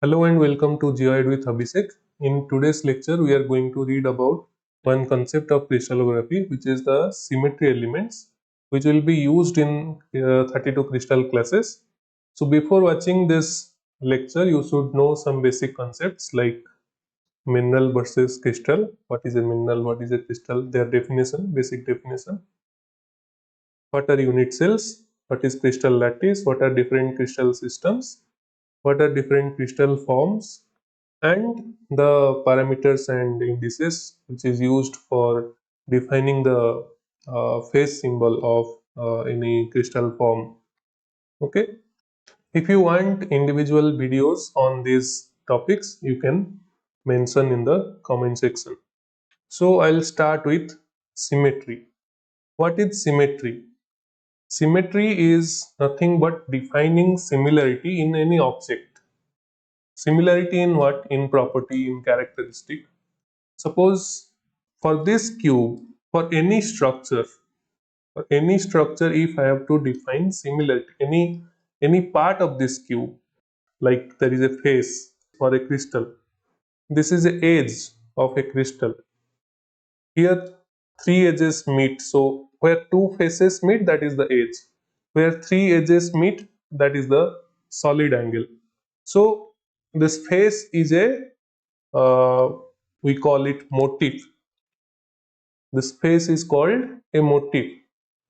Hello and welcome to GeoEd with Abhisek. In today's lecture, we are going to read about one concept of crystallography, which is the symmetry elements, which will be used in 32 crystal classes. So before watching this lecture, you should know some basic concepts like mineral versus crystal. What is a mineral? What is a crystal? Their definition, basic definition. What are unit cells? What is crystal lattice? What are different crystal systems? What are different crystal forms? And the parameters and indices which is used for defining the phase symbol of any crystal form. Okay, if you want individual videos on these topics, you can mention in the comment section. So I'll start with symmetry. What is symmetry? Symmetry is nothing but defining similarity in any object. Similarity in what? In property, in characteristic. Suppose for this cube, for any structure, if I have to define similarity, any part of this cube, like there is a face for a crystal, this is the edge of a crystal. Here three edges meet, so where two faces meet, that is the edge. Where three edges meet, that is the solid angle. So this face is a we call it motif. This face is called a motif.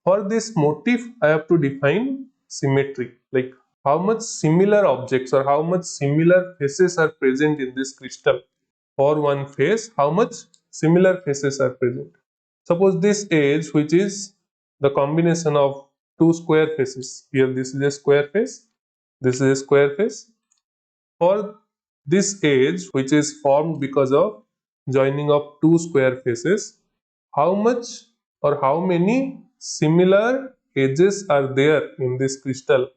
For this motif, I have to define symmetry, like how much similar objects or how much similar faces are present in this crystal. For one face, how much similar faces are present. Suppose this edge, which is the combination of two square faces. Here this is a square face, this is a square face. For this edge, which is formed because of joining of two square faces, how much or how many similar edges are there in this crystal?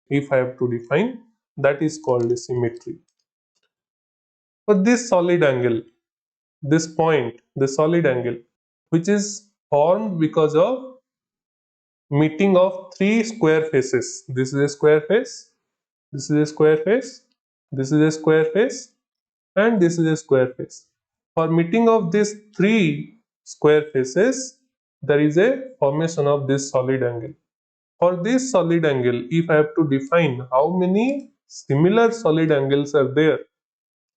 If I have to define, that is called a symmetry. For this solid angle, this point, the solid angle, which is formed because of meeting of three square faces. This is a square face, this is a square face, this is a square face, and this is a square face. For meeting of these three square faces, there is a formation of this solid angle. For this solid angle, if I have to define how many similar solid angles are there,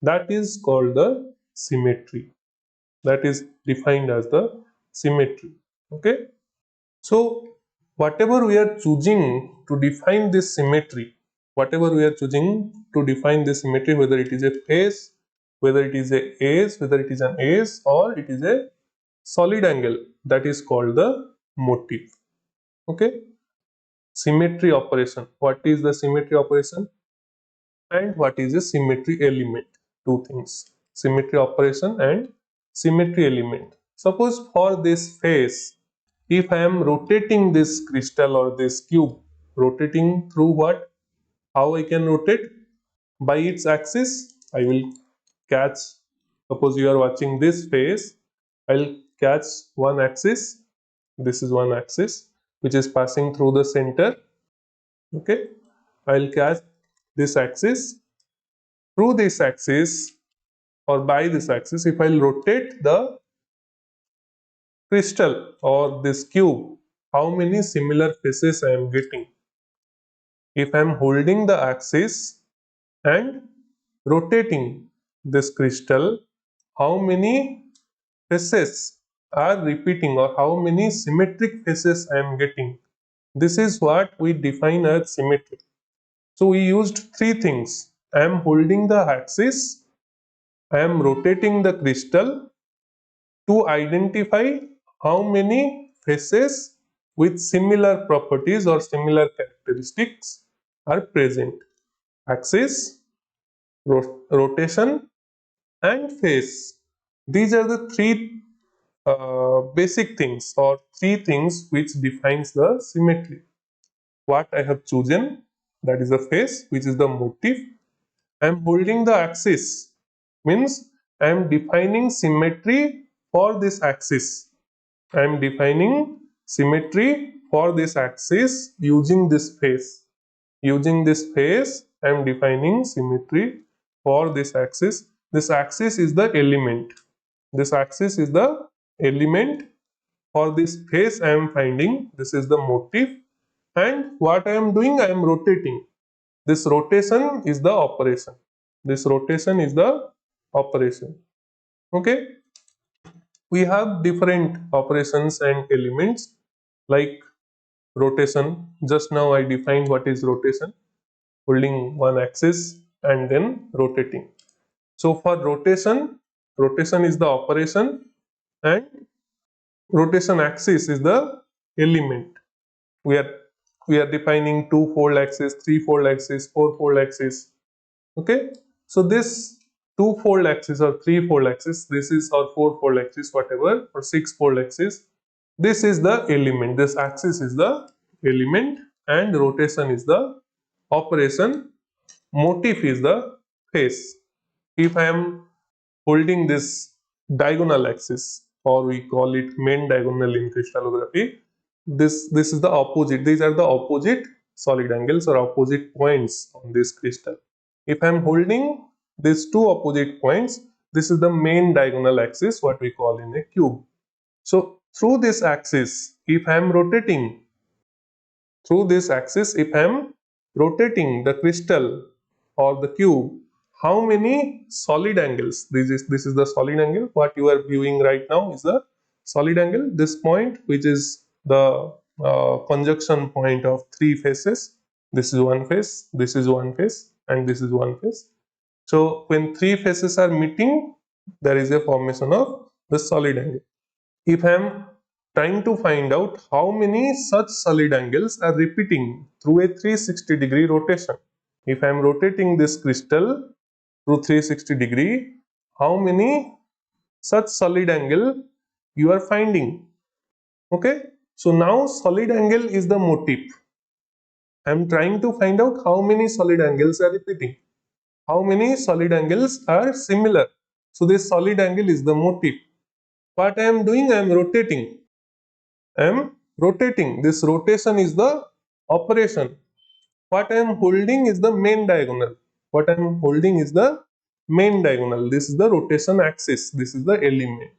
that is called the symmetry. That is defined as the symmetry. Okay. So whatever we are choosing to define this symmetry, whether it is a face, whether it is a edge, whether it is an edge, or it is a solid angle, that is called the motif. Okay. Symmetry operation. What is the symmetry operation and what is a symmetry element? Two things: symmetry operation and symmetry element. Suppose for this face, if I am rotating this crystal or this cube, rotating through what? How I can rotate? By its axis. I will catch, suppose you are watching this face, I'll catch one axis. This is one axis which is passing through the center. Okay, I'll catch this axis. Through this axis or by this axis, if I'll rotate the crystal or this cube, how many similar faces I am getting? If I am holding the axis and rotating this crystal, how many faces are repeating or how many symmetric faces I am getting? This is what we define as symmetry. So we used three things. I am holding the axis, I am rotating the crystal to identify how many faces with similar properties or similar characteristics are present. Axis, rotation, and face. These are the three basic things or three things which defines the symmetry. What I have chosen, that is the face, which is the motif. I am holding the axis, means I am defining symmetry for this axis. I am defining symmetry for this axis using this face. Using this face, I am defining symmetry for this axis. This axis is the element. This axis is the element. For this face I am finding, this is the motif, and what I am doing, I am rotating. This rotation is the operation. This rotation is the operation. Okay. We have different operations and elements like rotation. Just now I defined what is rotation, holding one axis and then rotating. So for rotation, rotation is the operation and rotation axis is the element. We are defining two-fold axis, three-fold axis, four-fold axis. Okay, so this two-fold axis or three-fold axis, this is or four-fold axis, whatever, or six-fold axis, this is the element. This axis is the element and rotation is the operation. Motif is the face. If I am holding this diagonal axis, or we call it main diagonal in crystallography, this is the opposite. These are the opposite solid angles or opposite points on this crystal. If I am holding these two opposite points, this is the main diagonal axis, what we call in a cube. So through this axis, if I am rotating through this axis, if I am rotating the crystal or the cube, how many solid angles? This is the solid angle. What you are viewing right now is the solid angle. This point, which is the conjunction point of three faces. This is one face, this is one face, and this is one face. So when three faces are meeting, there is a formation of the solid angle. If I am trying to find out how many such solid angles are repeating through a 360-degree rotation, if I am rotating this crystal through 360-degree, how many such solid angle you are finding? Okay, so now solid angle is the motif. I am trying to find out how many solid angles are repeating, how many solid angles are similar. So this solid angle is the motif. What I am doing, I am rotating. I am rotating. This rotation is the operation. What I am holding is the main diagonal. What I am holding is the main diagonal. This is the rotation axis. This is the element.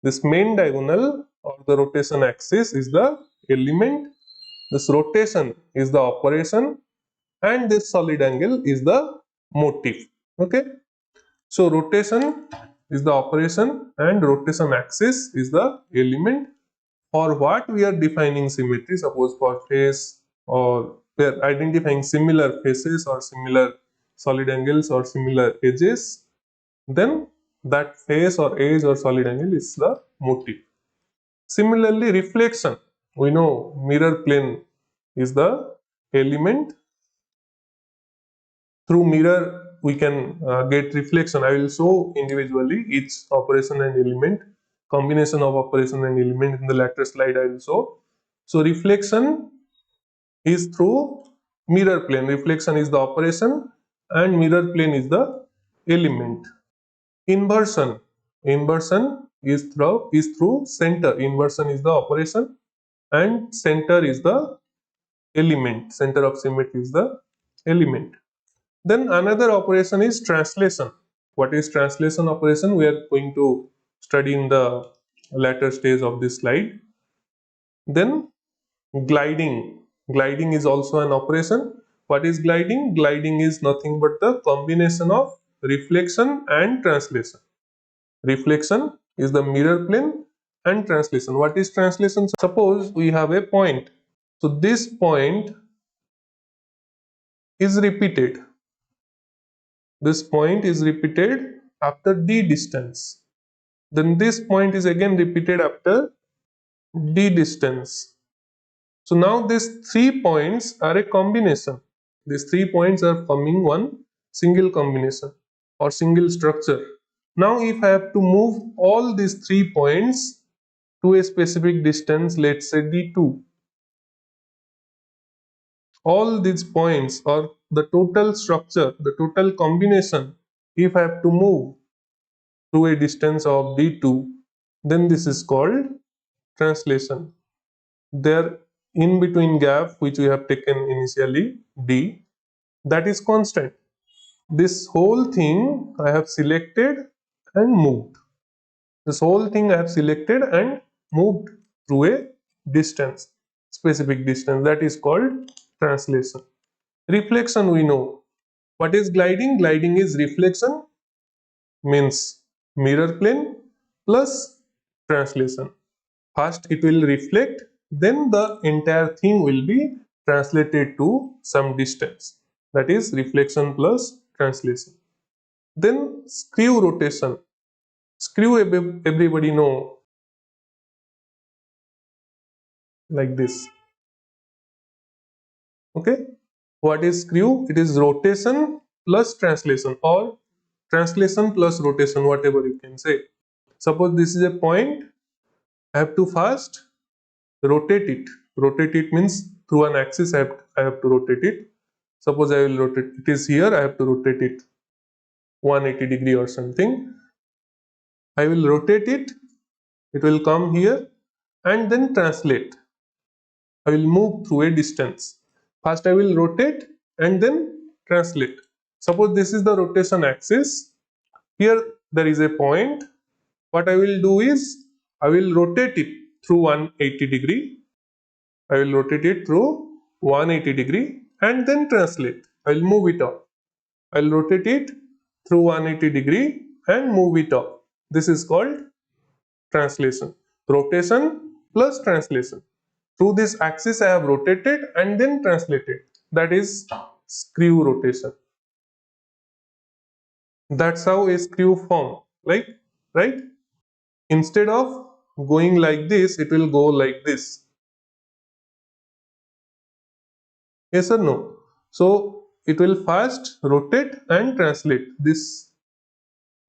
This main diagonal or the rotation axis is the element. This rotation is the operation, and this solid angle is the motif. Okay. So rotation is the operation and rotation axis is the element. For what we are defining symmetry, suppose for face, or we are identifying similar faces or similar solid angles or similar edges, then that face or edge or solid angle is the motif. Similarly, reflection, we know mirror plane is the element. Through mirror we can get reflection. I will show individually each operation and element, combination of operation and element in the later slide I will show. So reflection is through mirror plane. Reflection is the operation and mirror plane is the element. Inversion, inversion is through center. Inversion is the operation and center is the element. Center of symmetry is the element. Then another operation is translation. What is translation operation? We are going to study in the later stage of this slide. Then gliding. Gliding is also an operation. What is gliding? Gliding is nothing but the combination of reflection and translation. Reflection is the mirror plane and translation. What is translation? Suppose we have a point. So this point is repeated. This point is repeated after d distance. Then this point is again repeated after d distance. So now these 3 points are a combination. These 3 points are forming one single combination or single structure. Now if I have to move all these 3 points to a specific distance, let's say d2, all these points or the total structure, the total combination, if I have to move to a distance of d2, then this is called translation. There in between gap which we have taken initially d, that is constant. This whole thing I have selected and moved. This whole thing I have selected and moved through a distance, specific distance, that is called translation. Reflection we know. What is gliding? Gliding is reflection, means mirror plane plus translation. First it will reflect, then the entire thing will be translated to some distance. That is reflection plus translation. Then screw rotation. Screw everybody know, like this. Okay. What is screw? It is rotation plus translation, or translation plus rotation, whatever you can say. Suppose this is a point, I have to first rotate it. Rotate it means through an axis I have to rotate it. Suppose I will rotate it is here, I have to rotate it 180 degree or something. I will rotate it, it will come here and then translate. I will move through a distance. First I will rotate and then translate. Suppose this is the rotation axis. Here there is a point. What I will do is I will rotate it through 180 degree. I will rotate it through 180 degree and then translate. I will move it up. I will rotate it through 180 degree and move it up. This is called translation. Rotation plus translation. Through this axis I have rotated and then translated. That is screw rotation. That's how a screw form. Like, right? Instead of going like this, it will go like this. Yes or no? So it will first rotate and translate. This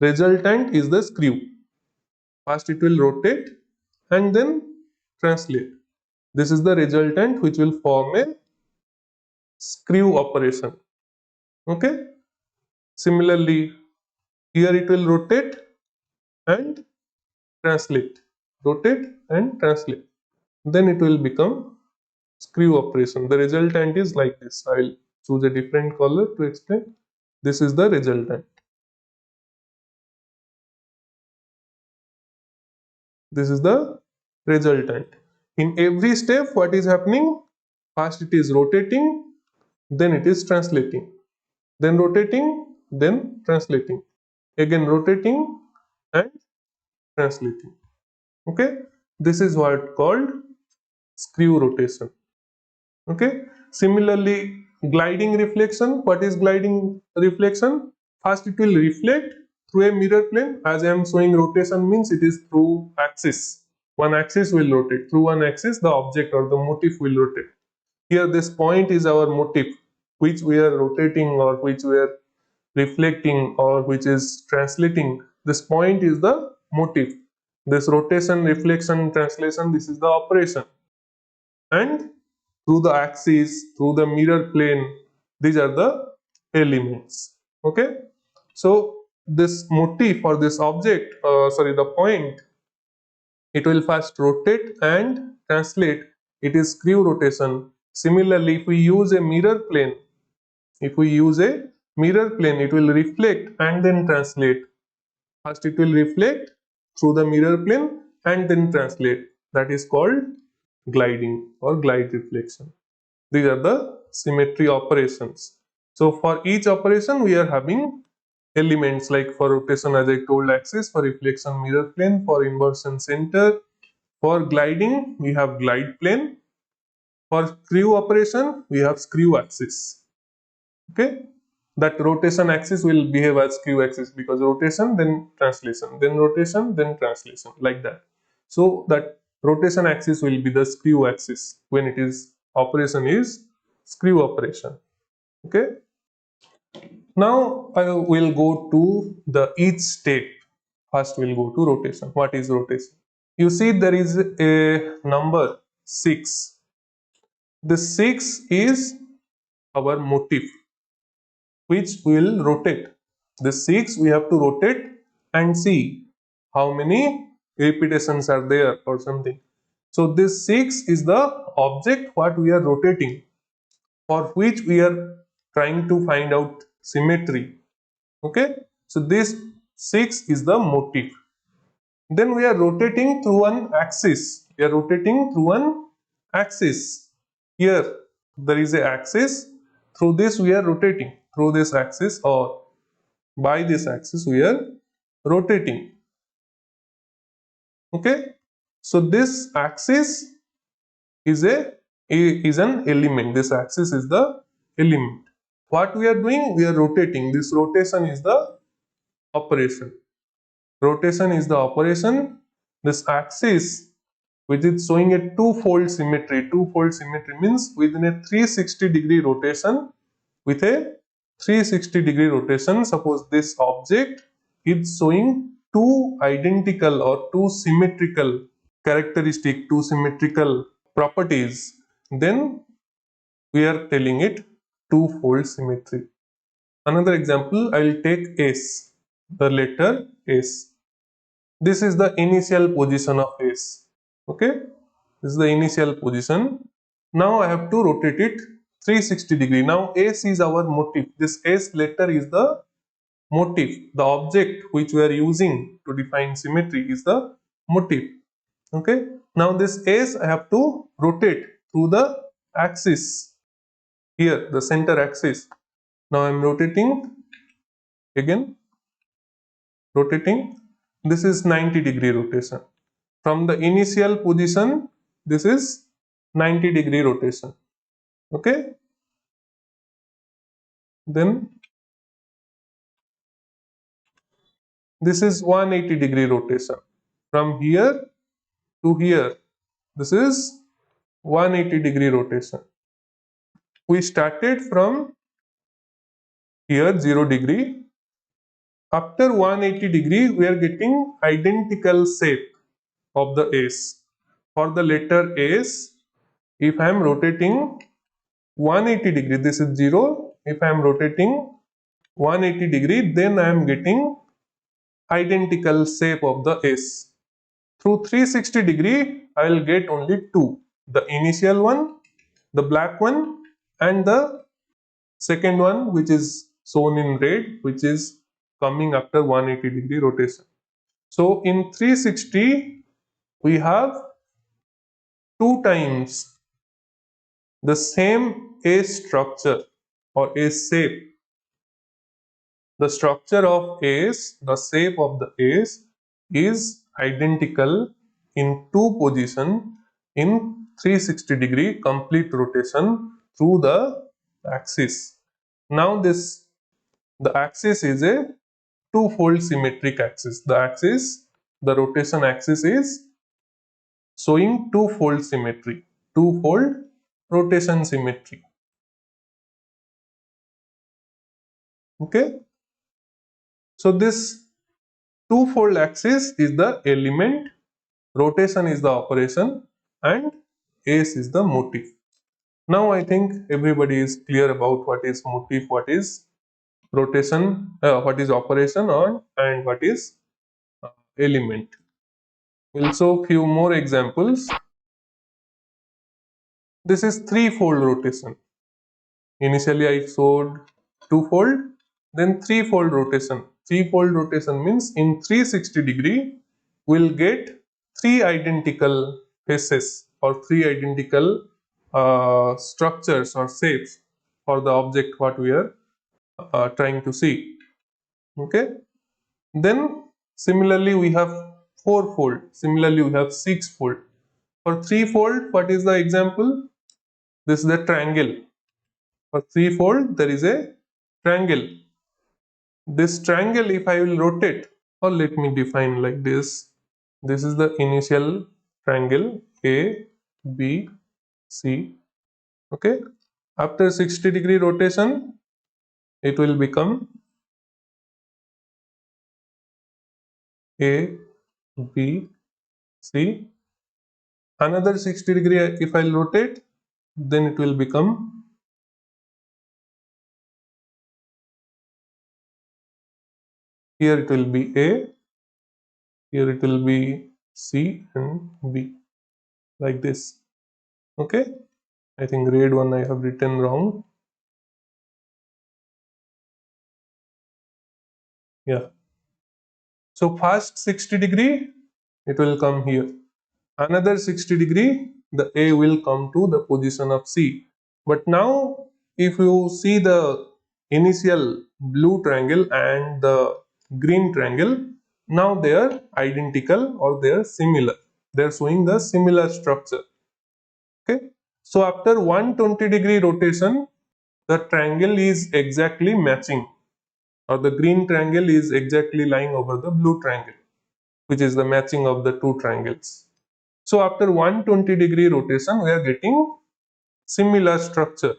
resultant is the screw. First it will rotate and then translate. This is the resultant which will form a screw operation. Okay. Similarly, here it will rotate and translate. Rotate and translate. Then it will become screw operation. The resultant is like this. I will choose a different color to explain. This is the resultant. This is the resultant. In every step, what is happening? First it is rotating, then it is translating, then rotating, then translating, again rotating and translating. Okay, this is what called screw rotation. Okay, similarly, gliding reflection. What is gliding reflection? First it will reflect through a mirror plane. As I am showing, rotation means it is through axis. One axis will rotate. Through one axis the object or the motif will rotate. Here this point is our motif, which we are rotating or which we are reflecting or which is translating. This point is the motif. This rotation, reflection, translation, this is the operation. And through the axis, through the mirror plane, these are the elements. Okay. So this motif or this object, the point, it will first rotate and translate. It is screw rotation. Similarly, if we use a mirror plane, it will reflect and then translate. First it will reflect through the mirror plane and then translate. That is called gliding or glide reflection. These are the symmetry operations. So for each operation we are having elements, like for rotation as I told axis, for reflection mirror plane, for inversion center, for gliding we have glide plane, for screw operation we have screw axis. Okay, that rotation axis will behave as screw axis because rotation then translation, then rotation then translation, like that. So that rotation axis will be the screw axis when it is operation is screw operation. Okay, now I will go to the each step. First we'll go to rotation. What is rotation? You see there is a number 6. The 6 is our motif which will rotate. The 6 we have to rotate and see how many repetitions are there or something. So this 6 is the object what we are rotating, for which we are trying to find out symmetry. Okay, so this 6 is the motif. Then we are rotating through an axis. We are rotating through an axis. Here there is a axis. Through this we are rotating. Through this axis or by this axis we are rotating. Okay. So this axis is an element. This axis is the element. What we are doing? We are rotating. This rotation is the operation. Rotation is the operation. This axis, which is showing a two-fold symmetry. Two-fold symmetry means within a 360-degree rotation, with a 360-degree rotation, suppose this object is showing two identical or two symmetrical characteristic, two symmetrical properties, then we are telling it two-fold symmetry. Another example, I will take S, the letter S. This is the initial position of S. Okay, this is the initial position. Now I have to rotate it 360 degree. Now S is our motif. This S letter is the motif. The object which we are using to define symmetry is the motif. Okay, now this S I have to rotate through the axis. Here the center axis. Now I am rotating again, rotating. This is 90-degree rotation. From the initial position, this is 90-degree rotation. Okay, then this is 180-degree rotation. From here to here, this is 180-degree rotation. We started from here 0 degree. After 180 degree, we are getting identical shape of the S. For the letter S, if I am rotating 180 degree, this is 0. If I am rotating 180 degree, then I am getting identical shape of the S. Through 360 degree, I will get only two. The initial one, the black one, and the second one which is shown in red, which is coming after 180 degree rotation. So in 360, we have two times the same S structure or S shape. The structure of S, the shape of the S is identical in two position in 360 degree complete rotation through the axis. Now the axis is a two-fold symmetric axis. The rotation axis is showing two-fold symmetry, two-fold rotation symmetry. Okay, so this two-fold axis is the element, rotation is the operation, and S is the motif. Now I think everybody is clear about what is motif, what is rotation, what is operation, and what is element. We'll show few more examples. This is three-fold rotation. Initially I showed two-fold, then three-fold rotation. Three-fold rotation means in 360 degree we'll get three identical faces or three identical structures or shapes for the object what we are trying to see. Okay. Then similarly we have four-fold. Similarly we have six-fold. For three-fold, what is the example? This is the triangle. For threefold, there is a triangle. This triangle, if I will rotate, or let me define like this. This is the initial triangle A, B, C. Okay. After 60-degree rotation, it will become A, B, C. Another 60-degree, if I will rotate, then it will become, here it will be A, here it will be C and B, like this. Okay, I think red one I have written wrong. Yeah. So first 60 degree, it will come here. Another 60 degree, the A will come to the position of C. But now, if you see the initial blue triangle and the green triangle, now they are identical or they are similar. They are showing the similar structure. Okay. So after 120-degree rotation, the triangle is exactly matching, or the green triangle is exactly lying over the blue triangle, which is the matching of the two triangles. So after 120-degree rotation, we are getting similar structure.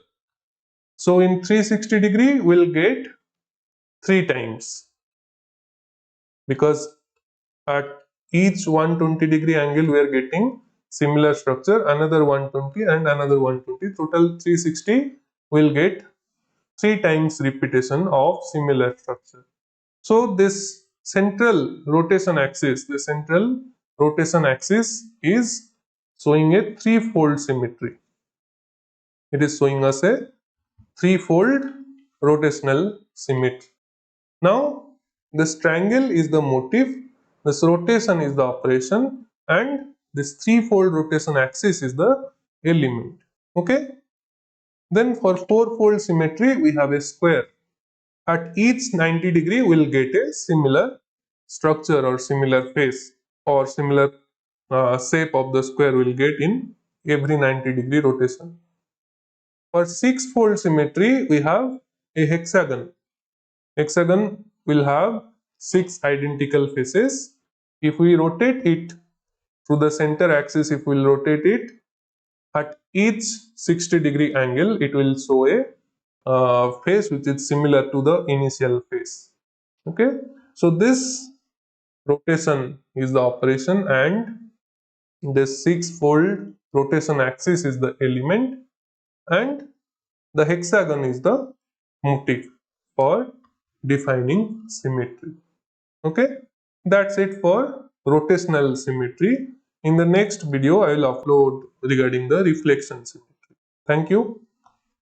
So in 360-degree, we'll get 3 times, because at each 120-degree angle, we are getting similar structure, another 120 and another 120, total 360, we'll get 3 times repetition of similar structure. So this central rotation axis, is showing a threefold symmetry. It is showing us a threefold rotational symmetry. Now, this triangle is the motif, this rotation is the operation, and this threefold rotation axis is the element. Okay? Then for fourfold symmetry, we have a square. At each 90 degree, we'll get a similar structure or similar face or similar shape of the square we'll get in every 90-degree rotation. For sixfold symmetry, we have a hexagon. Hexagon will have 6 identical faces. If we rotate it through the center axis, if we'll rotate it at each 60-degree angle, it will show a face which is similar to the initial face. Okay, so this rotation is the operation, and this sixfold rotation axis is the element, and the hexagon is the motif for defining symmetry. Okay, that's it for rotational symmetry. In the next video, I will upload regarding the reflection symmetry. Thank you.